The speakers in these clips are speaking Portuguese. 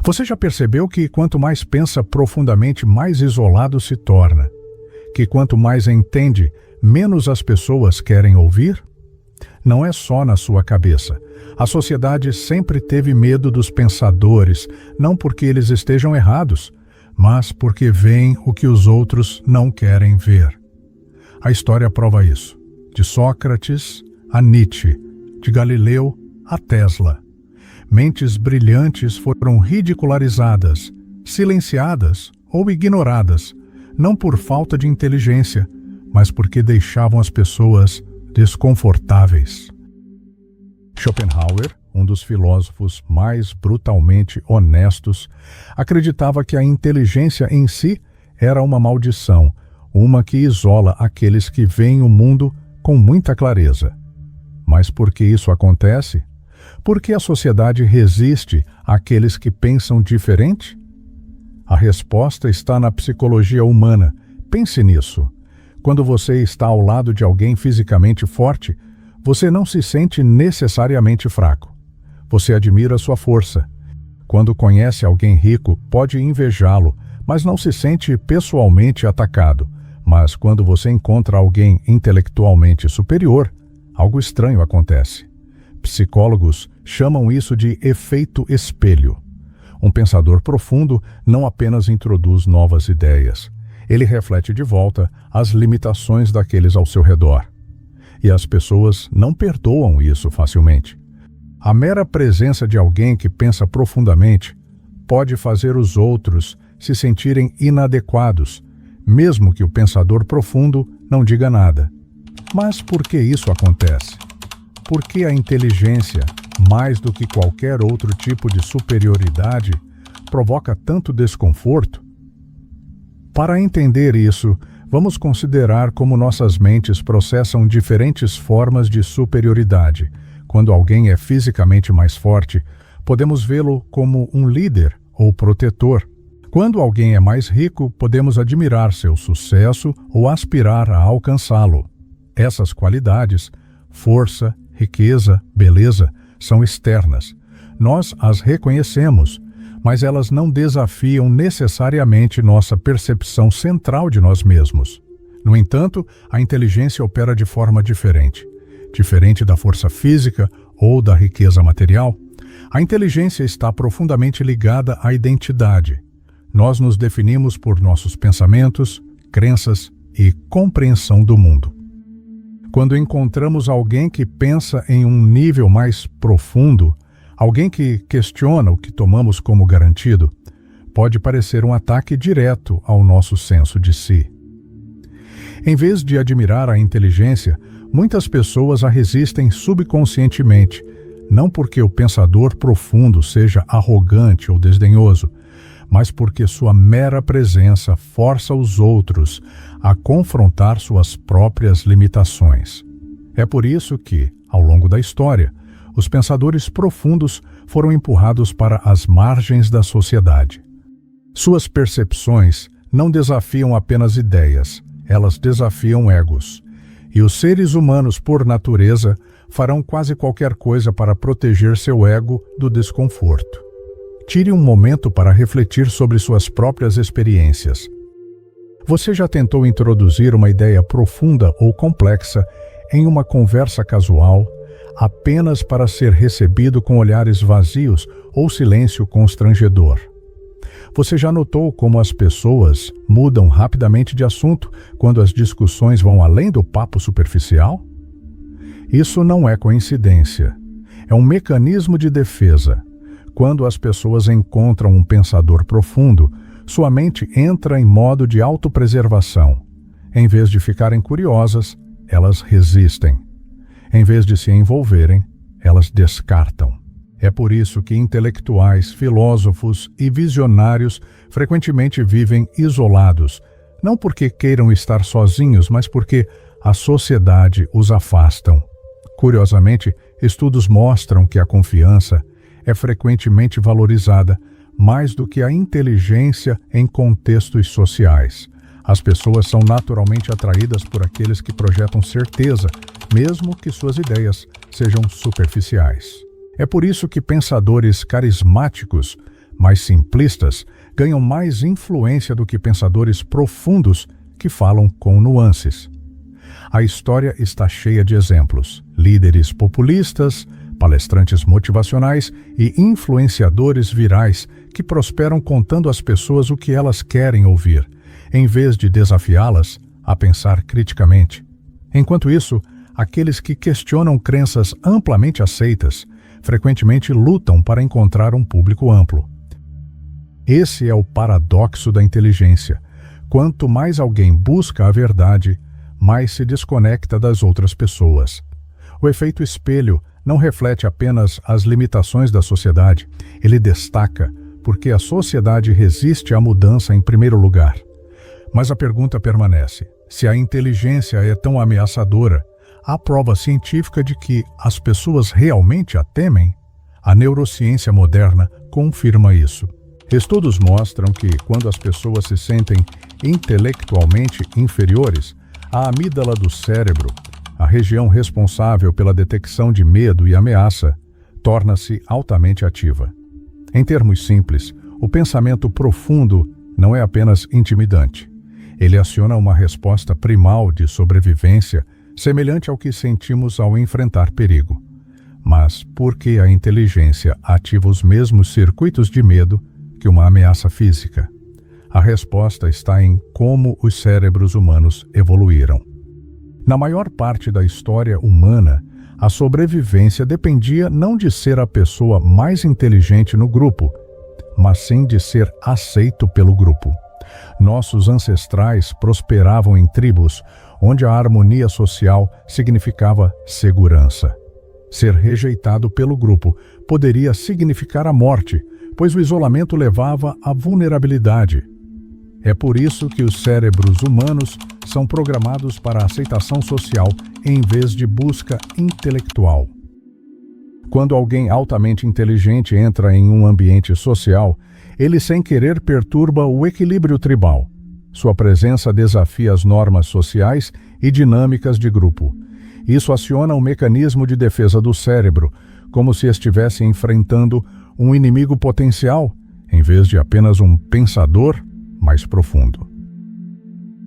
Você já percebeu que quanto mais pensa profundamente, mais isolado se torna? Que quanto mais entende, menos as pessoas querem ouvir? Não é só na sua cabeça. A sociedade sempre teve medo dos pensadores, não porque eles estejam errados, mas porque veem o que os outros não querem ver. A história prova isso. De Sócrates a Nietzsche, de Galileu a Tesla. Mentes brilhantes foram ridicularizadas, silenciadas ou ignoradas, não por falta de inteligência, mas porque deixavam as pessoas desconfortáveis. Schopenhauer, um dos filósofos mais brutalmente honestos, acreditava que a inteligência em si era uma maldição, uma que isola aqueles que veem o mundo com muita clareza. Mas por que isso acontece? Por que a sociedade resiste àqueles que pensam diferente? A resposta está na psicologia humana. Pense nisso. Quando você está ao lado de alguém fisicamente forte, você não se sente necessariamente fraco. Você admira sua força. Quando conhece alguém rico, pode invejá-lo, mas não se sente pessoalmente atacado. Mas quando você encontra alguém intelectualmente superior, algo estranho acontece. Psicólogos chamam isso de efeito espelho. Um pensador profundo não apenas introduz novas ideias, ele reflete de volta as limitações daqueles ao seu redor. E as pessoas não perdoam isso facilmente. A mera presença de alguém que pensa profundamente pode fazer os outros se sentirem inadequados, mesmo que o pensador profundo não diga nada. Mas por que isso acontece? Por que a inteligência, mais do que qualquer outro tipo de superioridade, provoca tanto desconforto? Para entender isso, vamos considerar como nossas mentes processam diferentes formas de superioridade. Quando alguém é fisicamente mais forte, podemos vê-lo como um líder ou protetor. Quando alguém é mais rico, podemos admirar seu sucesso ou aspirar a alcançá-lo. Essas qualidades, força, riqueza, beleza, são externas. Nós as reconhecemos, mas elas não desafiam necessariamente nossa percepção central de nós mesmos. No entanto, a inteligência opera de forma diferente. Diferente da força física ou da riqueza material, a inteligência está profundamente ligada à identidade. Nós nos definimos por nossos pensamentos, crenças e compreensão do mundo. Quando encontramos alguém que pensa em um nível mais profundo, alguém que questiona o que tomamos como garantido, pode parecer um ataque direto ao nosso senso de si. Em vez de admirar a inteligência, muitas pessoas a resistem subconscientemente, não porque o pensador profundo seja arrogante ou desdenhoso, mas porque sua mera presença força os outros a confrontar suas próprias limitações. É por isso que, ao longo da história, os pensadores profundos foram empurrados para as margens da sociedade. Suas percepções não desafiam apenas ideias, elas desafiam egos. E os seres humanos, por natureza, farão quase qualquer coisa para proteger seu ego do desconforto. Tire um momento para refletir sobre suas próprias experiências. Você já tentou introduzir uma ideia profunda ou complexa em uma conversa casual, apenas para ser recebido com olhares vazios ou silêncio constrangedor? Você já notou como as pessoas mudam rapidamente de assunto quando as discussões vão além do papo superficial? Isso não é coincidência. É um mecanismo de defesa. Quando as pessoas encontram um pensador profundo, sua mente entra em modo de autopreservação. Em vez de ficarem curiosas, elas resistem. Em vez de se envolverem, elas descartam. É por isso que intelectuais, filósofos e visionários frequentemente vivem isolados, não porque queiram estar sozinhos, mas porque a sociedade os afastam. Curiosamente, estudos mostram que a confiança é frequentemente valorizada mais do que a inteligência em contextos sociais. As pessoas são naturalmente atraídas por aqueles que projetam certeza, mesmo que suas ideias sejam superficiais. É por isso que pensadores carismáticos mais simplistas ganham mais influência do que pensadores profundos que falam com nuances. A história está cheia de exemplos: líderes populistas, palestrantes motivacionais e influenciadores virais que prosperam contando às pessoas o que elas querem ouvir, em vez de desafiá-las a pensar criticamente. Enquanto isso, aqueles que questionam crenças amplamente aceitas frequentemente lutam para encontrar um público amplo. Esse é o paradoxo da inteligência. Quanto mais alguém busca a verdade, mais se desconecta das outras pessoas. O efeito espelho não reflete apenas as limitações da sociedade, ele destaca porque a sociedade resiste à mudança em primeiro lugar. Mas a pergunta permanece: se a inteligência é tão ameaçadora, há prova científica de que as pessoas realmente a temem? A neurociência moderna confirma isso. Estudos mostram que, quando as pessoas se sentem intelectualmente inferiores, a amígdala do cérebro, a região responsável pela detecção de medo e ameaça, torna-se altamente ativa. Em termos simples, o pensamento profundo não é apenas intimidante. Ele aciona uma resposta primal de sobrevivência, semelhante ao que sentimos ao enfrentar perigo. Mas por que a inteligência ativa os mesmos circuitos de medo que uma ameaça física? A resposta está em como os cérebros humanos evoluíram. Na maior parte da história humana, a sobrevivência dependia não de ser a pessoa mais inteligente no grupo, mas sim de ser aceito pelo grupo. Nossos ancestrais prosperavam em tribos onde a harmonia social significava segurança. Ser rejeitado pelo grupo poderia significar a morte, pois o isolamento levava à vulnerabilidade. É por isso que os cérebros humanos são programados para a aceitação social em vez de busca intelectual. Quando alguém altamente inteligente entra em um ambiente social, ele sem querer perturba o equilíbrio tribal. Sua presença desafia as normas sociais e dinâmicas de grupo. Isso aciona um mecanismo de defesa do cérebro, como se estivesse enfrentando um inimigo potencial, em vez de apenas um pensador mais profundo.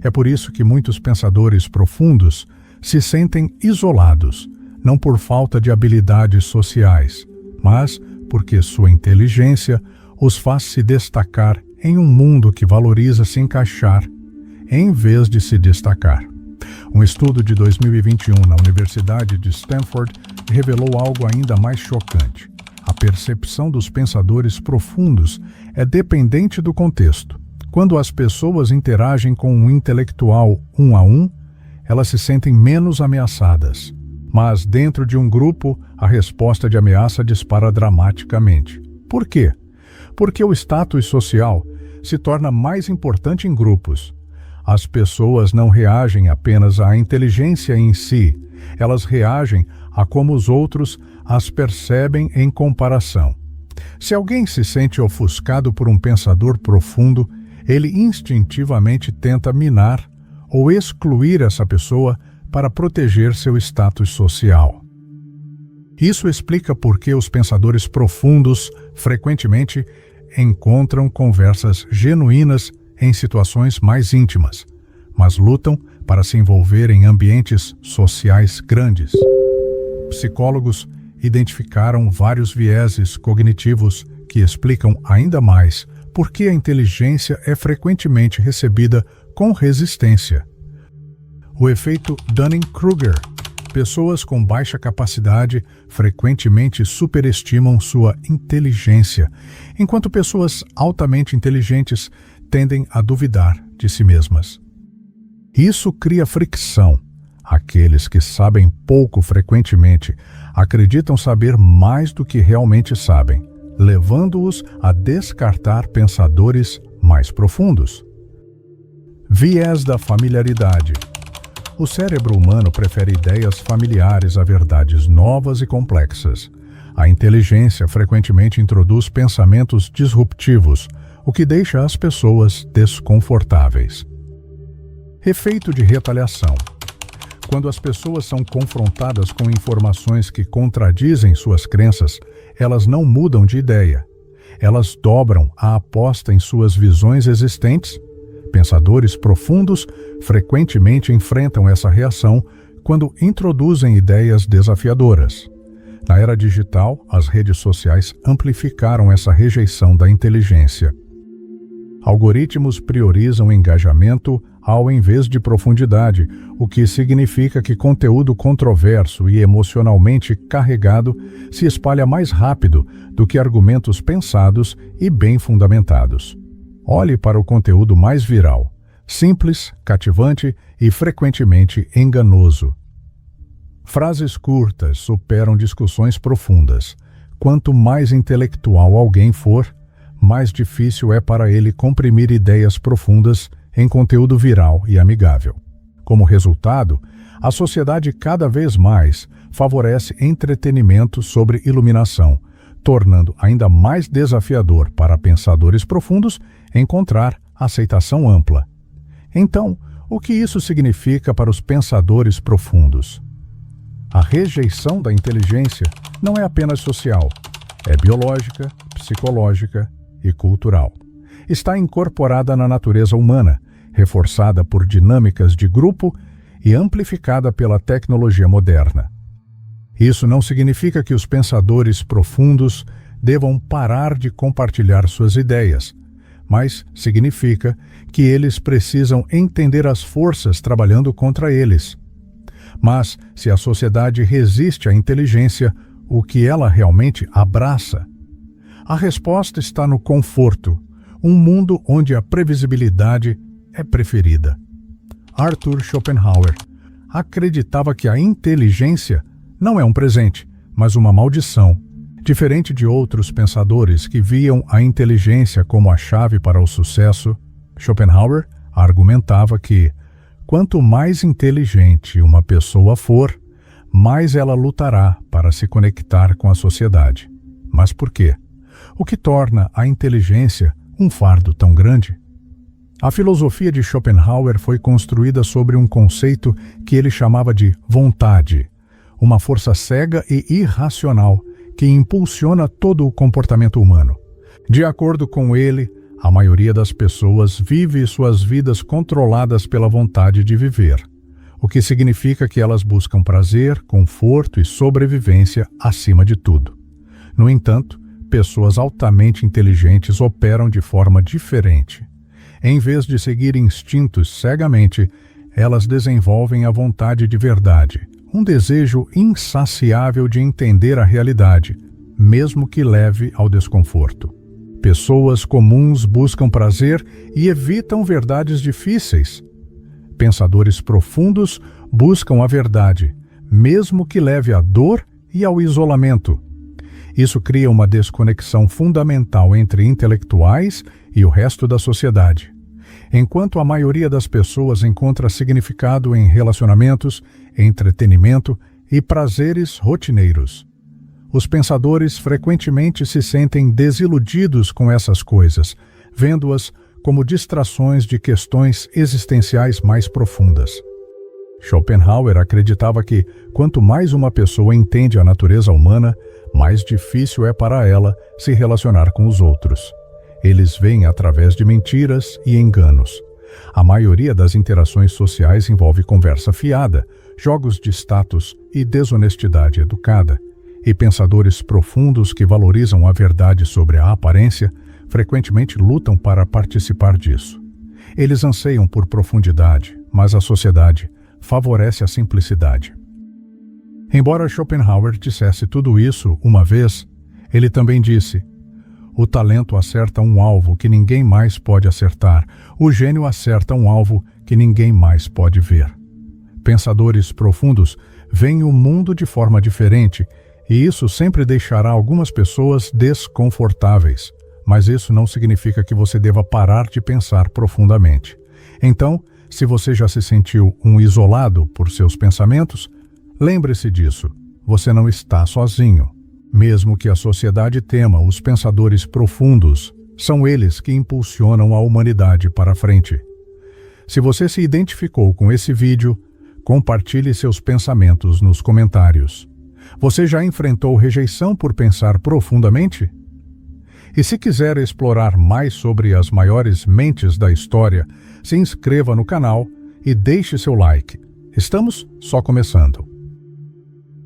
É por isso que muitos pensadores profundos se sentem isolados, não por falta de habilidades sociais, mas porque sua inteligência os faz se destacar em um mundo que valoriza se encaixar, em vez de se destacar. Um estudo de 2021 na Universidade de Stanford revelou algo ainda mais chocante. A percepção dos pensadores profundos é dependente do contexto. Quando as pessoas interagem com um intelectual um a um, elas se sentem menos ameaçadas. Mas dentro de um grupo, a resposta de ameaça dispara dramaticamente. Por quê? Porque o status social se torna mais importante em grupos. As pessoas não reagem apenas à inteligência em si, elas reagem a como os outros as percebem em comparação. Se alguém se sente ofuscado por um pensador profundo, ele instintivamente tenta minar ou excluir essa pessoa para proteger seu status social. Isso explica por que os pensadores profundos frequentemente encontram conversas genuínas em situações mais íntimas, mas lutam para se envolver em ambientes sociais grandes. Psicólogos identificaram vários vieses cognitivos que explicam ainda mais por que a inteligência é frequentemente recebida com resistência. O efeito Dunning-Kruger. Pessoas com baixa capacidade frequentemente superestimam sua inteligência, enquanto pessoas altamente inteligentes tendem a duvidar de si mesmas. Isso cria fricção. Aqueles que sabem pouco frequentemente acreditam saber mais do que realmente sabem, levando-os a descartar pensadores mais profundos. Viés da familiaridade. O cérebro humano prefere ideias familiares a verdades novas e complexas. A inteligência frequentemente introduz pensamentos disruptivos, o que deixa as pessoas desconfortáveis. Efeito de retaliação. Quando as pessoas são confrontadas com informações que contradizem suas crenças, elas não mudam de ideia. elas dobram a aposta em suas visões existentes. Pensadores profundos frequentemente enfrentam essa reação quando introduzem ideias desafiadoras. Na era digital, as redes sociais amplificaram essa rejeição da inteligência. Algoritmos priorizam engajamento ao invés de profundidade, o que significa que conteúdo controverso e emocionalmente carregado se espalha mais rápido do que argumentos pensados e bem fundamentados. Olhe para o conteúdo mais viral, simples, cativante e frequentemente enganoso. Frases curtas superam discussões profundas. Quanto mais intelectual alguém for, mais difícil é para ele comprimir ideias profundas em conteúdo viral e amigável. Como resultado, a sociedade cada vez mais favorece entretenimento sobre iluminação, tornando ainda mais desafiador para pensadores profundos encontrar aceitação ampla. Então, o que isso significa para os pensadores profundos? A rejeição da inteligência não é apenas social, é biológica, psicológica e cultural. Está incorporada na natureza humana, reforçada por dinâmicas de grupo e amplificada pela tecnologia moderna. Isso não significa que os pensadores profundos devam parar de compartilhar suas ideias, mas significa que eles precisam entender as forças trabalhando contra eles. Mas, se a sociedade resiste à inteligência, o que ela realmente abraça? A resposta está no conforto, um mundo onde a previsibilidade é preferida. Arthur Schopenhauer acreditava que a inteligência não é um presente, mas uma maldição. Diferente de outros pensadores que viam a inteligência como a chave para o sucesso, Schopenhauer argumentava que, quanto mais inteligente uma pessoa for, mais ela lutará para se conectar com a sociedade. Mas por quê? O que torna a inteligência um fardo tão grande? A filosofia de Schopenhauer foi construída sobre um conceito que ele chamava de vontade, uma força cega e irracional que impulsiona todo o comportamento humano. De acordo com ele, a maioria das pessoas vive suas vidas controladas pela vontade de viver, o que significa que elas buscam prazer, conforto e sobrevivência acima de tudo. No entanto, pessoas altamente inteligentes operam de forma diferente. Em vez de seguir instintos cegamente, elas desenvolvem a vontade de verdade, um desejo insaciável de entender a realidade, mesmo que leve ao desconforto. Pessoas comuns buscam prazer e evitam verdades difíceis. Pensadores profundos buscam a verdade, mesmo que leve à dor e ao isolamento. Isso cria uma desconexão fundamental entre intelectuais e o resto da sociedade. Enquanto a maioria das pessoas encontra significado em relacionamentos, entretenimento e prazeres rotineiros, os pensadores frequentemente se sentem desiludidos com essas coisas, vendo-as como distrações de questões existenciais mais profundas. Schopenhauer acreditava que, quanto mais uma pessoa entende a natureza humana, mais difícil é para ela se relacionar com os outros. Eles veem através de mentiras e enganos. A maioria das interações sociais envolve conversa fiada, jogos de status e desonestidade educada. E pensadores profundos que valorizam a verdade sobre a aparência frequentemente lutam para participar disso. Eles anseiam por profundidade, mas a sociedade favorece a simplicidade. Embora Schopenhauer dissesse tudo isso uma vez, ele também disse: o talento acerta um alvo que ninguém mais pode acertar, o gênio acerta um alvo que ninguém mais pode ver. Pensadores profundos veem o mundo de forma diferente, e isso sempre deixará algumas pessoas desconfortáveis, mas isso não significa que você deva parar de pensar profundamente. Então, se você já se sentiu um isolado por seus pensamentos, lembre-se disso, você não está sozinho. Mesmo que a sociedade tema os pensadores profundos, são eles que impulsionam a humanidade para frente. Se você se identificou com esse vídeo, compartilhe seus pensamentos nos comentários. Você já enfrentou rejeição por pensar profundamente? E se quiser explorar mais sobre as maiores mentes da história, se inscreva no canal e deixe seu like. Estamos só começando.